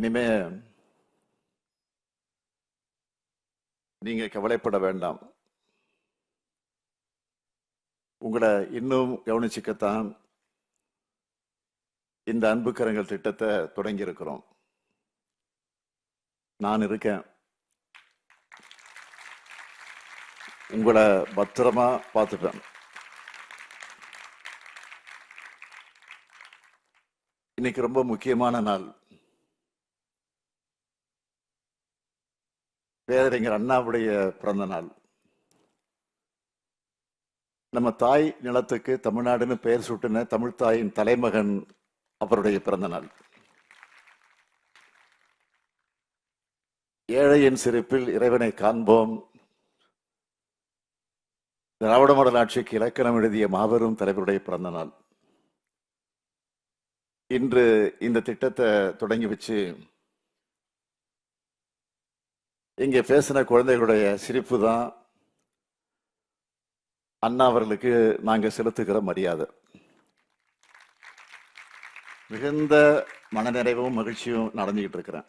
இனிமே நீங்க கவலைப்பட வேண்டாம். உங்களை இன்னும் கவனிச்சுக்கத்தான் இந்த அன்பு கரங்கள் திட்டத்தை தொடங்கி இருக்கிறோம். நான் இருக்கேன். உங்களை பத்திரமா பார்த்துப்பேன். இன்னைக்கு ரொம்ப முக்கியமான நாள். பேரறிஞர் அண்ணாவுடைய பிறந்த நாள். நம்ம தாய் நிலத்துக்கு தமிழ்நாடுன்னு பெயர் சூட்டின தமிழ் தாயின் தலைமகன் அவருடைய பிறந்த நாள். ஏழையின் சிரிப்பில் இறைவனை காண்போம். திராவிட மாடல் ஆட்சிக்கு இலக்கணம் எழுதிய மாபெரும் தலைவருடைய பிறந்த நாள். இன்று இந்த திட்டத்தை தொடங்கி வச்சு இங்கே பேசின குழந்தைகளுடைய சிரிப்பு தான் அண்ணா அவர்களுக்கு நாங்கள் செலுத்துகிற மரியாதை. மிகுந்த மனநிறைவும் மகிழ்ச்சியும் நடந்துகிட்டு இருக்கிறேன்.